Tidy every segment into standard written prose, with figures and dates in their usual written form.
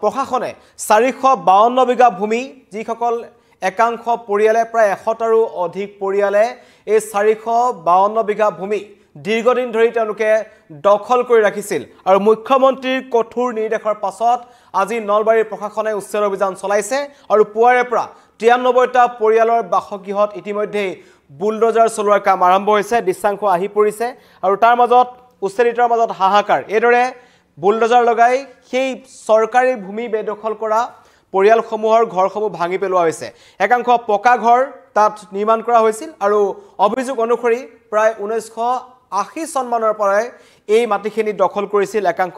প্ৰশাসনে 452 বিঘা ভূমি যিসকল একাংশ পৰিয়ালে প্ৰায় 100টাৰো অধিক পৰিয়ালে এই 452 বিঘা ভূমি দীৰ্ঘদিন ধৰি তেওঁলোকে দখল কৰি ৰাখিছিল আৰু মুখ্যমন্ত্ৰীৰ কঠোৰ নিৰ্দেশৰ পাছত আজি নলবাৰীৰ প্ৰশাসনে উচ্ছেদ অভিযান চলাইছে আৰু পুৱাৰে পৰা 93টা পৰিয়ালৰ বাসগৃহত ইতিমধ্যে বুলডোজাৰ চলোৱাৰ কাম আৰম্ভ হৈছে দৃশ্যাংশ আহি পৰিছে আৰু তাৰ মাজত উচ্ছেদিতৰ মাজত হাহাকাৰ এদৰে বুলডোজাৰ লগাই সেই চৰকাৰী ভূমি বেদখল কৰা পৰিয়ালসমূহৰ ঘৰসমূহ ভাঙি পেলোৱা হৈছে একাংশ পকা ঘৰ তাত নিৰ্মাণ কৰা হৈছিল আৰু অভিযোগ অনুসৰি প্ৰায় 1980 চনমানৰ পৰাই এই মাটিখিনি দখল কৰিছিল একাংশ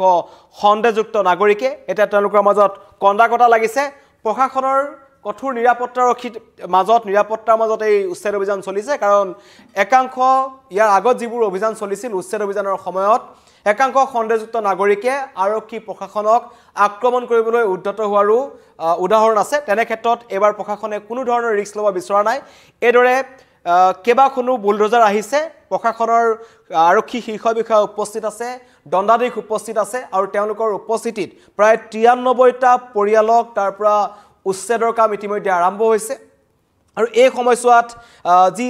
সন্দেহযুক্ত নাগৰিকে এটা তেওঁলোকৰ মাজত কণ্ডাকটা লাগিছে প্ৰশাসনৰ কঠোৰ নিৰাপত্তাৰ মাজত এই উচ্ছেদ অভিযান চলিছে কাৰণ একাংশ ইয়াৰ আগত যিবোৰ অভিযান চলিছিল উচ্ছেদ অভিযানৰ সময়ত একাংশ সন্দেহযুক্ত নাগৰিকে আৰক্ষী প্ৰশাসনক আক্ৰমণ কৰিবলৈ উদ্যত হোৱাৰো উদাহৰণ আছে তেনে ক্ষেত্ৰত এবাৰ প্ৰশাসনে কোনো ধৰণৰ ৰিস্ক ল'ব বিচৰা নাই এদৰে কেবাখনো বুলডোজাৰ আহিছে প্ৰশাসনৰ আৰক্ষী শীৰ্ষ বিষয়া উপস্থিত আছে দণ্ডাধীশ উপস্থিত আছে আৰু তেওঁলোকৰ উপস্থিতিত প্ৰায় 93টা পৰিয়ালক তাৰ পৰা উচ্ছেদৰ কাম ইতিমধ্যে আৰম্ভ হৈছে আৰু এই সময়ছোৱাত যি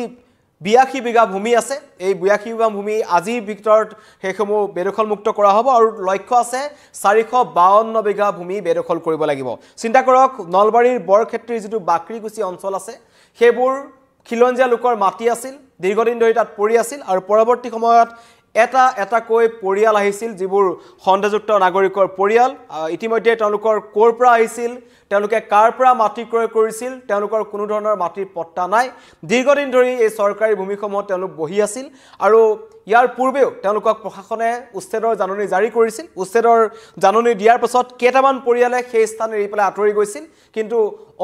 82 বিঘা ভূমি আছে এই 82 বিঘা ভূমি আজিৰ ভিতৰত সেইসমূহ বেদখল মুক্ত কৰা হ'ব আৰু লক্ষ্য আছে 452 বিঘা ভূমি বেদখল কৰিব লাগিব চিন্তা কৰক নলবাৰীৰ বৰক্ষেত্ৰীৰ যিটো বাকৰিকুছি অঞ্চল আছে সেইবোৰ খিলঞ্জীয়া লোকৰ মাটি আছিল দীৰ্ঘদিন ধৰি তাত পৰি আছিল আৰু পৰৱৰ্তী সময়ত এটাকৈ পৰিয়াল আহিছিল যিবোৰ সন্দেহযুক্ত নাগৰিকৰ পৰিয়াল ইতিমধ্যে তেওঁলোকৰ ক'ৰ পৰা আহিছিল তেওঁলোকে কাৰ পৰা মাটি ক্ৰয় কৰিছিল তেওঁলোকৰ কোনো ধৰণৰ মাটিৰ পট্টা নাই দীৰ্ঘদিন ধৰি এই চৰকাৰী ভূমিসমূহ তেওঁলোক বহি আছিল আৰু ইয়াৰ পূৰ্বেও তেওঁলোকক প্ৰশাসনে উচ্ছেদৰ জাননী জাৰি কৰিছিল উচ্ছেদৰ জাননী দিয়াৰ পাছত কেইটামান পৰিয়ালে সেই স্থান এৰি পেলাই আঁতৰি গৈছিল কিন্তু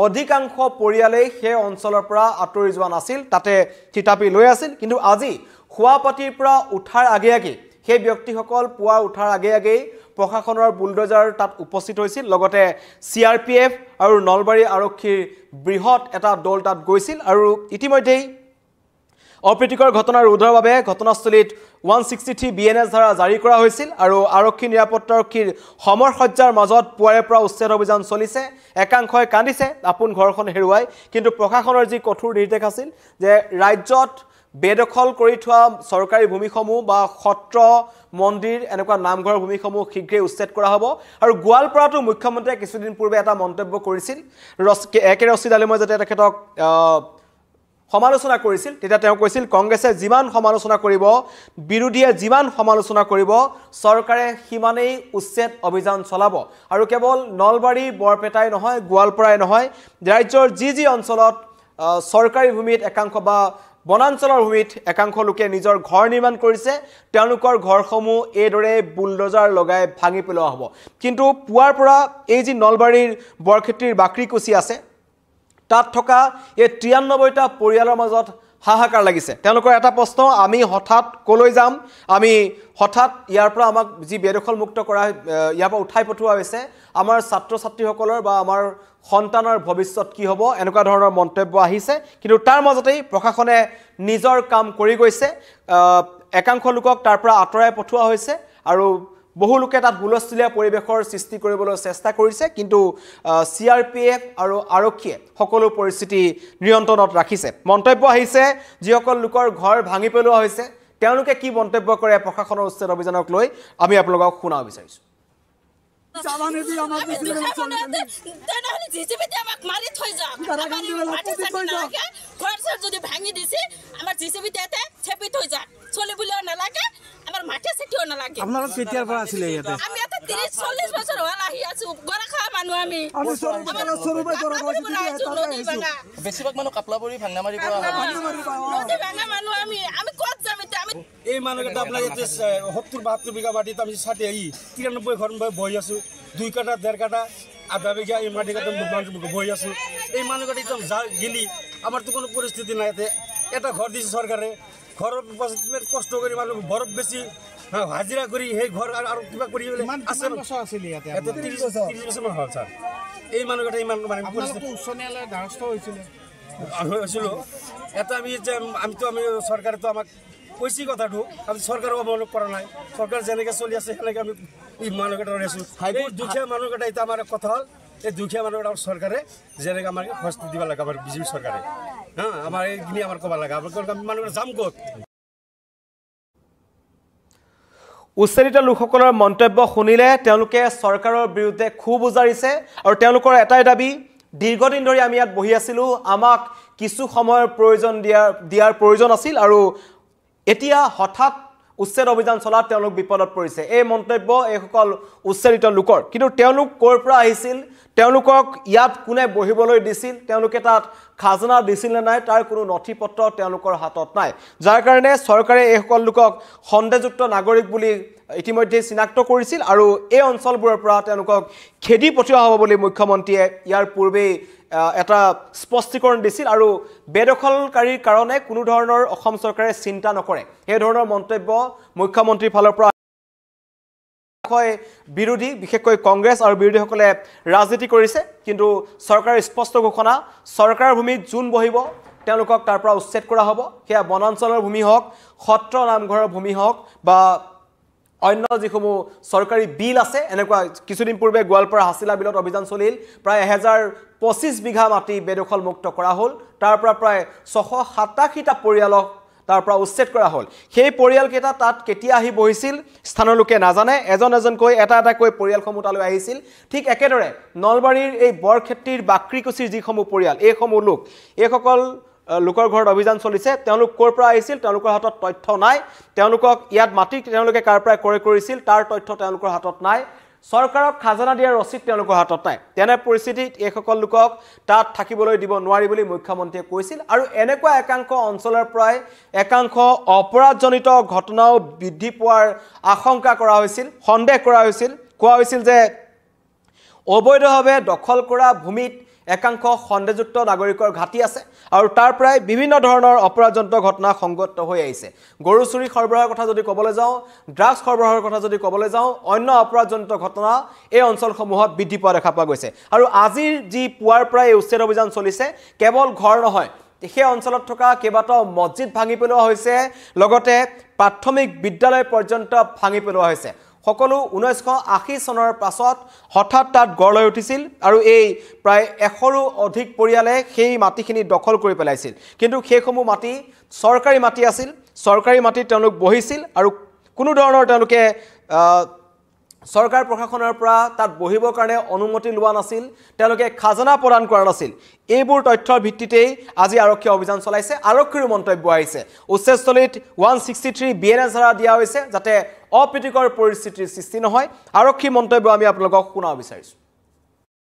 অধিকাংশ পৰিয়ালেই সেই অঞ্চলৰ পৰা আঁতৰি যোৱা নাছিল তাতে থিতাপি লৈ আছিল কিন্তু আজি খুৱাপাতিৰ পৰা উঠাৰ আগে সেই ব্যক্তিসকল পুৱা উঠাৰ আগে প্ৰশাসনৰ বুলডোজাৰ তাত উপস্থিত হৈছিল লগতে CRPF আৰু নলবাৰী আৰক্ষীৰ বৃহৎ এটা দল তাত গৈছিল আৰু ইতিমধ্যেই অপ্ৰীতিকৰ ঘটনা ৰোধৰ বাবে ঘটনাস্থলীত 163 BNS ধাৰা জাৰি কৰা হৈছিল আৰু আৰক্ষী নিৰাপত্তাৰক্ষীৰ সমৰসজ্জাৰ মাজত পুৱাৰে পৰা উচ্ছেদ অভিযান চলিছে একাংশই কান্দিছে আপোন ঘৰখন হেৰুৱাই কিন্তু প্ৰশাসনৰ যি কঠোৰ নিৰ্দেশ আছিল যে ৰাজ্যত বেদখল কৰি থোৱা চৰকাৰী ভূমিসমূহ বা সত্ৰ মন্দিৰ এনেকুৱা নামঘৰ ভূমিসমূহ শীঘ্ৰেই উচ্ছেদ কৰা হ'ব আৰু গোৱালপাৰাটো মুখ্যমন্ত্ৰীয়ে কিছুদিন পূৰ্বে এটা মন্তব্য কৰিছিল একে ৰচিদ আলিমে যাতে তেখেতক সমালোচনা কৰিছিল তেতিয়া তেওঁ কৈছিল কংগ্ৰেছে যিমান সমালোচনা কৰিব বিৰোধীয়ে যিমান সমালোচনা কৰিব চৰকাৰে সিমানেই উচ্ছেদ অভিযান চলাব আৰু কেৱল নলবাৰী বৰপেটাই নহয় গোৱালপাৰাই নহয় ৰাজ্যৰ যি অঞ্চলত চৰকাৰী ভূমিত একাংশ বা বনাঞ্চলৰ ভূমিত একাংশ লোকে নিজৰ ঘৰ নিৰ্মাণ কৰিছে তেওঁলোকৰ ঘৰসমূহ এইদৰে বুলডোজাৰ লগাই ভাঙি পেলোৱা হ'ব কিন্তু পুৱাৰ পৰা এই যি নলবাৰীৰ বৰক্ষেত্ৰীৰ বাকৰিকুছি আছে তাত থকা এই 93টা পৰিয়ালৰ মাজত হাহাকাৰ লাগিছে তেওঁলোকৰ এটা প্ৰশ্ন আমি হঠাৎ কলৈ যাম আমি হঠাৎ ইয়াৰ পৰা আমাক যি বেদখল মুক্ত কৰা ইয়াৰ পৰা উঠাই পঠোৱা হৈছে আমাৰ ছাত্ৰ ছাত্ৰীসকলৰ বা আমাৰ সন্তানৰ ভৱিষ্যত কি হ'ব এনেকুৱা ধৰণৰ মন্তব্য আহিছে কিন্তু তাৰ মাজতেই প্ৰশাসনে নিজৰ কাম কৰি গৈছে একাংশ লোকক তাৰ পৰা আঁতৰাই পঠোৱা হৈছে আৰু বহু লোকে তাত হুলস্থুলীয়া পৰিৱেশৰ সৃষ্টি কৰিবলৈ চেষ্টা কৰিছে কিন্তু CRPF আৰু আৰক্ষীয়ে সকলো পৰিস্থিতি নিয়ন্ত্ৰণত ৰাখিছে মন্তব্য আহিছে যিসকল লোকৰ ঘৰ ভাঙি পেলোৱা হৈছে তেওঁলোকে কি মন্তব্য কৰে প্ৰশাসনৰ উচ্ছেদ অভিযানক লৈ আমি আপোনালোকক শুনাব বিচাৰিছোঁ জামানেদি আমাক তেনেহলে জিচিবিতে আমাক মাৰি থৈ যাওক ঘৰ যদি ভাঙি দিছে আমাৰ জিচিবিতে চেপি থৈ যাওক চলি বুলিও নালাগে আমাৰ মাটি চেটিও নালাগে আপোনালোক কেতিয়াৰ পৰা আছিলে ইয়াতে আমি ইয়াতে 30-40 বছৰ হ'ল আহি আছো গৰাখা মানুহ আমি বেছিভাগ মানুহ কাপলাবৰী ভাঙামাৰী পৰা নদী ভাঙা মানুহ আমি ক'ত যাম এতিয়া আমি এই মানুহকেইটা আপোনাৰ ইয়াতে 70-72 বিঘা মাটিত আমি চাটি আহি 93 ঘৰ বহি আছো 2 কাটা 1.5 কাটা আধা বিঘা এই মাটি কাটা বহি আছো এই মানুহকেইটা একদম গেলি আমাৰতো কোনো পৰিস্থিতি নাই এটা ঘৰ দিছে চৰকাৰে ঘৰৰ কষ্ট কৰি মানুহ বৰফ বেছি হাজিৰা কৰি সেই ঘৰ আৰু কিবা কৰি আছে 30 বছৰমান হ'ল ছাৰ এই মানুহকেইটা ইমান মানে উচ্চ ন্যায়ালয়ৰ দ্বাৰস্থ হৈছিলে হৈছিলোঁ এটা আমি চৰকাৰেতো আমাক কৈছি কথাটো আমি চৰকাৰক অৱলম্বন কৰা নাই চৰকাৰ যেনেকৈ চলি আছে সেনেকৈ আমি এই মানুহকেইটা আছোঁ দুখীয়া মানুহকেইটা এতিয়া আমাৰ কথা হ'ল এই দুখীয়া মানুহকেইটা চৰকাৰে যেনেকৈ আমাক শাস্তি দিব লাগে আমাৰ বিজেপি চৰকাৰে হা আমাৰ এইখিনি আমাৰ ক'ব লাগে আমি মানুহকেইটা যাম ক'ত উচ্ছেদিত লোকসকলৰ মন্তব্য শুনিলে তেওঁলোকে চৰকাৰৰ বিৰুদ্ধে ক্ষোভ উজাৰিছে আৰু তেওঁলোকৰ এটাই দাবী দীৰ্ঘদিন ধৰি আমি ইয়াত বহি আছিলোঁ আমাক কিছু সময়ৰ প্ৰয়োজন দিয়াৰ প্ৰয়োজন আছিল আৰু এতিয়া হঠাৎ উচ্ছেদ অভিযান চলাত তেওঁলোক বিপদত পৰিছে এই মন্তব্য এইসকল উচ্ছেদিত লোকৰ কিন্তু তেওঁলোক ক'ৰ পৰা আহিছিল তেওঁলোকক ইয়াত কোনে বহিবলৈ দিছিল তেওঁলোকে তাত খাজনা দিছিল নে নাই তাৰ কোনো নথিপত্ৰ তেওঁলোকৰ হাতত নাই যাৰ কাৰণে চৰকাৰে এইসকল লোকক সন্দেহযুক্ত নাগৰিক বুলি ইতিমধ্যে চিনাক্ত কৰিছিল আৰু এই অঞ্চলবোৰৰ পৰা তেওঁলোকক খেদি পঠিওৱা হ'ব বুলি মুখ্যমন্ত্ৰীয়ে ইয়াৰ পূৰ্বেই এটা স্পষ্টীকৰণ দিছিল আৰু বেদখলকাৰীৰ কাৰণে কোনো ধৰণৰ অসম চৰকাৰে চিন্তা নকৰে এই ধৰণৰ মন্তব্য মুখ্যমন্ত্ৰীৰ ফালৰ পৰা বিৰোধী বিশেষকৈ কংগ্ৰেছ আৰু বিৰোধীসকলে ৰাজনীতি কৰিছে কিন্তু চৰকাৰৰ স্পষ্ট ঘোষণা চৰকাৰৰ ভূমিত যোন বহিব তেওঁলোকক তাৰ পৰা উচ্ছেদ কৰা হ'ব সেয়া বনাঞ্চলৰ ভূমি হওক সত্ৰ নামঘৰৰ ভূমি হওক বা অন্য যিসমূহ চৰকাৰী বিল আছে এনেকুৱা কিছুদিন পূৰ্বে গোৱালপাৰা হাছিলা বিলত অভিযান চলিল প্ৰায় 1025 বিঘা মাটি বেদখল মুক্ত কৰা হ'ল তাৰ পৰা প্ৰায় 687টা পৰিয়ালক তাৰ পৰা উচ্ছেদ কৰা হ'ল সেই পৰিয়ালকেইটা তাত কেতিয়া আহি বহিছিল স্থানৰ লোকে নাজানে এজন এজনকৈ এটা কৈ পৰিয়ালসমূহ তালৈ আহিছিল ঠিক একেদৰে নলবাৰীৰ এই বৰক্ষেত্ৰীৰ বাক্ৰীকুছিৰ যিসমূহ পৰিয়াল এইসমূহ লোক এইসকল লোকৰ ঘৰত অভিযান চলিছে তেওঁলোক ক'ৰ পৰা আহিছিল তেওঁলোকৰ হাতত তথ্য নাই তেওঁলোকক ইয়াত মাটি তেওঁলোকে কাৰ পৰা ক্ৰয় কৰিছিল তাৰ তথ্য তেওঁলোকৰ হাতত নাই চৰকাৰক খাজনা দিয়াৰ ৰচিদ তেওঁলোকৰ হাতত নাই তেনে পৰিস্থিতিত এইসকল লোকক তাত থাকিবলৈ দিব নোৱাৰি বুলি মুখ্যমন্ত্ৰীয়ে কৈছিল আৰু এনেকুৱা একাংশ অঞ্চলৰ পৰাই একাংশ অপৰাধজনিত ঘটনাও বৃদ্ধি পোৱাৰ আশংকা কৰা হৈছিল সন্দেহ কৰা হৈছিল কোৱা হৈছিল যে অবৈধভাৱে দখল কৰা ভূমিত একাংশ সন্দেহযুক্ত নাগৰিকৰ ঘাটি আছে আৰু তাৰ পৰাই বিভিন্ন ধৰণৰ অপৰাধজনিত ঘটনা সংগত হৈ আহিছে গৰু চুৰি সৰবৰাহৰ কথা যদি ক'বলৈ যাওঁ ড্ৰাগছ সৰবৰাহৰ কথা যদি ক'বলৈ যাওঁ অন্য অপৰাধজনিত ঘটনা এই অঞ্চলসমূহত বৃদ্ধি পোৱা দেখা পোৱা গৈছে আৰু আজিৰ যি পুৱাৰ পৰাই উচ্ছেদ অভিযান চলিছে কেৱল ঘৰ নহয় সেই অঞ্চলত থকা কেইবাটাও মছজিদ ভাঙি পেলোৱা হৈছে লগতে প্ৰাথমিক বিদ্যালয় পৰ্যন্ত ভাঙি পেলোৱা হৈছে সকলো 1980 চনৰ পাছত হঠাৎ তাত গঢ় লৈ উঠিছিল আৰু এই প্ৰায় 100ৰো অধিক পৰিয়ালে সেই মাটিখিনি দখল কৰি পেলাইছিল কিন্তু সেইসমূহ মাটি চৰকাৰী মাটি আছিল চৰকাৰী মাটিত তেওঁলোক বহিছিল আৰু কোনো ধৰণৰ তেওঁলোকে চৰকাৰ প্ৰশাসনৰ পৰা তাত বহিবৰ কাৰণে অনুমতি লোৱা নাছিল তেওঁলোকে খাজনা প্ৰদান কৰা নাছিল এইবোৰ তথ্যৰ ভিত্তিতেই আজি আৰক্ষী অভিযান চলাইছে আৰক্ষীৰ মন্তব্য আহিছে উচ্ছেদস্থলীত 163 বিএনএছ ধাৰা দিয়া হৈছে যাতে অপ্ৰীতিকৰ পৰিস্থিতিৰ সৃষ্টি নহয় আৰক্ষী মন্তব্য আমি আপোনালোকক শুনাব বিচাৰিছোঁ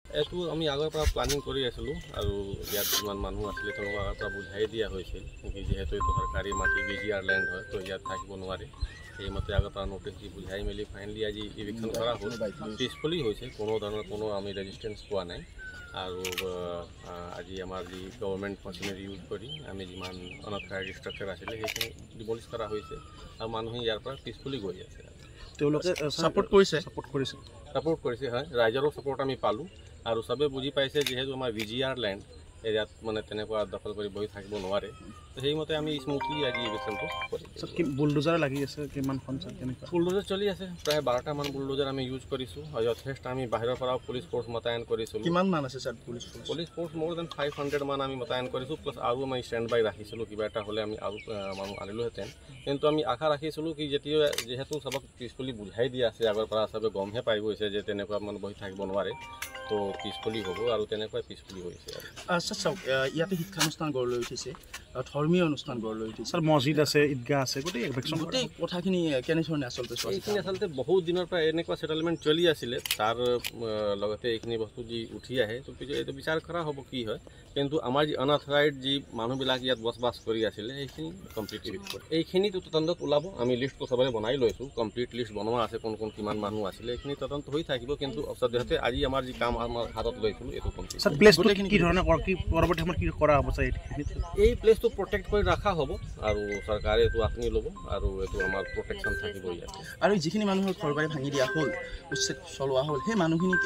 এইটো আমি আগৰ পৰা প্লানিং কৰি আছিলোঁ আৰু ইয়াত যিমান মানুহ আছিলে তেওঁলোকক আগৰ পৰা বুজাই দিয়া হৈছিল যিহেতু এইটো চৰকাৰী মাটি বিজিআৰ লেণ্ড হয় তো ইয়াত থাকিব নোৱাৰে সেইমতে আগৰ পৰা নটিচ দি বুজাই মেলি ফাইনেলি আজি ইভিকশ্যন কৰা হ'ল পিছফুলি হৈছে কোনো ধৰণৰ কোনো আমি ৰেজিষ্টেঞ্চ পোৱা নাই আৰু আজি আমাৰ যি গভৰ্ণমেণ্ট মেচিনাৰী ইউজ কৰি আমি যিমান অনথৰাইজড ষ্ট্ৰাকচাৰ আছিলে সেইখিনি ডিমলিছ কৰা হৈছে আৰু মানুহে ইয়াৰ পৰা পিছফুলি গৈ আছে তেওঁলোকে ছাপোৰ্ট কৰিছে হয় ৰাইজৰো ছাপোৰ্ট আমি পালোঁ আৰু চবে বুজি পাইছে যিহেতু আমাৰ বিজিআৰ লেণ্ড এৰিয়াত মানে তেনেকুৱা দখল কৰি বহি থাকিব নোৱাৰে সেইমতে আমি স্মুথলি আজি ইভিকশ্যনটো কৰিছোঁ বুলডোজাৰ লাগি আছে কিমানখন কেনেকুৱা বুলডোজাৰ চলি আছে প্ৰায় 12টামান বুলডোজাৰ আমি ইউজ কৰিছোঁ আৰু যথেষ্ট আমি বাহিৰৰ পৰাও পুলিচ ফ'ৰ্চ মোতায়েন কৰিছোঁ কিমান মান আছে ছাৰ পুলিচ ফ'ৰ্চ মোৰ দেন 500 মান আমি মোতায়েন কৰিছোঁ প্লাছ আৰু আমি ষ্টেণ্ড বাই ৰাখিছিলোঁ কিবা এটা হ'লে আমি আৰু মানুহ আনিলোহেঁতেন কিন্তু আমি আশা ৰাখিছিলোঁ কি যিহেতু চবক পিছফুলি বুজাই দিয়া আছে আগৰ পৰা চবে গমহে পাই গৈছে যে তেনেকুৱা মানুহ বহি থাকিব নোৱাৰে তো পিছফুলি হ'ব আৰু তেনেকুৱাই পিছফুলি হৈছে আচ্ছা চাওক ইয়াতে শিক্ষানুষ্ঠান গঢ় লৈ উঠিছে ধৰ্মীয় অনুষ্ঠান গঢ় লৈ উঠিছে মছজিদ আছে ঈদগাহ আছে গোটেই কথাখিনি কেনেধৰণে এইখিনি আচলতে বহুত দিনৰ পৰা এনেকুৱা ছেটেলমেণ্ট চলি আছিলে তাৰ লগতে এইখিনি বস্তু যি উঠি আহে তো এইটো বিচাৰ কৰা হ'ব কি হয় কিন্তু আমাৰ যি অনথৰাইজড যি মানুহবিলাক ইয়াত বসবাস কৰি আছিলে সেইখিনি কমপ্লিট এইখিনিতো তদন্তত ওলাব আমি লিষ্টটো চবৰে বনাই লৈছোঁ কমপ্লিট লিষ্ট বনোৱা আছে কোন কোন কিমান মানুহ আছিলে এইখিনি তদন্ত হৈ থাকিব কিন্তু সদ্যহতে আজি আমাৰ যি কাম আমাৰ হাতত লৈছিলোঁ এইটো কমপ্লিট কি ধৰণে পৰৱৰ্তী সময়ত কি কৰা হ'ব এই প্লেচটো বস্তু প্ৰটেক্ট কৰি ৰখা হ'ব আৰু চৰকাৰে এইটো আপুনি ল'ব আৰু এইটো আমাৰ প্ৰটেকশ্যন থাকিব ইয়াতে আৰু যিখিনি মানুহৰ ঘৰ বাৰী ভাঙি দিয়া হ'ল উচ্ছেদ চলোৱা হ'ল সেই মানুহখিনি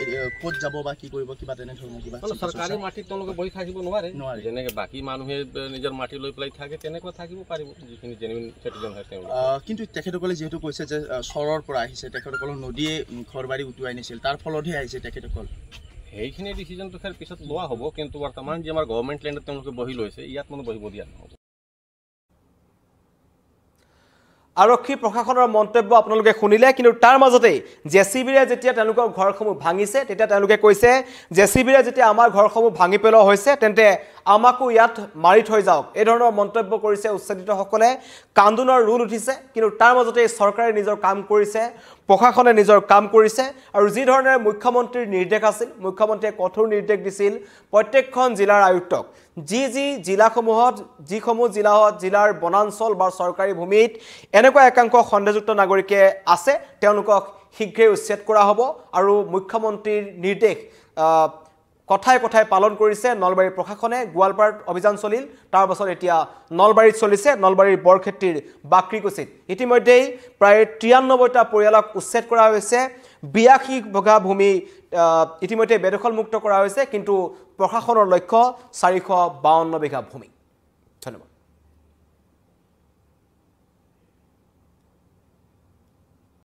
ক'ত যাব বা কি কৰিব কিবা তেনেধৰণৰ কিবা চৰকাৰী মাটিত তেওঁলোকে বহি থাকিব নোৱাৰে যেনেকৈ বাকী মানুহে নিজৰ মাটি লৈ পেলাই থাকে তেনেকুৱা থাকিব পাৰিব যিখিনি জেনুইন চিটিজেন হয় তেওঁলোকে কিন্তু তেখেতসকলে যিহেতু কৈছে যে চৰৰ পৰা আহিছে তেখেতসকলৰ নদীয়ে ঘৰ বাৰী উটুৱাই নিছিল তাৰ ফলতহে আহিছে তেখেতসকল সেইখিনি ডিচিজনটো খেৰ পিছত লোৱা হ'ব কিন্তু বৰ্তমান যে আমাৰ গভৰ্ণমেণ্ট লেণ্ডত তেওঁলোকে বহি লৈছে ইয়াত মানে বহিব দিয়া নহ'ব আৰক্ষী প্ৰশাসনৰ মন্তব্য আপোনালোকে শুনিলে কিন্তু তাৰ মাজতে জেচিবিৰে যেতিয়া তেওঁলোকৰ ঘৰসমূহ ভাঙিছে তেতিয়া তেওঁলোকে কৈছে জেচিবিৰে যেতিয়া আমাৰ ঘৰসমূহ ভাঙি পেলোৱা হৈছে তেন্তে আমাকো ইয়াত মাৰি থৈ যাওক এই ধৰণৰ মন্তব্য কৰিছে উচ্ছেদিতসকলে কান্দোনৰ ৰুল উঠিছে কিন্তু তাৰ মাজতে চৰকাৰে নিজৰ কাম কৰিছে প্ৰশাসনে নিজৰ কাম কৰিছে আৰু যি ধৰণে মুখ্যমন্ত্ৰীৰ নিৰ্দেশ আছিল মুখ্যমন্ত্ৰীয়ে কঠোৰ নিৰ্দেশ দিছিল প্ৰত্যেকখন জিলাৰ আয়ুক্তক যি জিলাসমূহত যিসমূহ জিলাৰ বনাঞ্চল বা চৰকাৰী ভূমিত এনেকুৱা একাংশ সন্দেহযুক্ত নাগৰিকে আছে তেওঁলোকক শীঘ্ৰেই উচ্ছেদ কৰা হ'ব আৰু মুখ্যমন্ত্ৰীৰ নিৰ্দেশ কথাই কথাই পালন কৰিছে নলবাৰী প্ৰশাসনে গোৱালপাৰাত অভিযান চলিল তাৰ পাছত এতিয়া নলবাৰীত চলিছে নলবাৰীৰ বৰক্ষেত্ৰীৰ বাক্ৰিকুচিত ইতিমধ্যেই প্ৰায় 93টা পৰিয়ালক উচ্ছেদ কৰা হৈছে 82 বিঘা ভূমি ইতিমধ্যে বেদখলমুক্ত কৰা হৈছে কিন্তু প্ৰশাসনৰ লক্ষ্য 452 বিঘা ভূমি ধন্যবাদ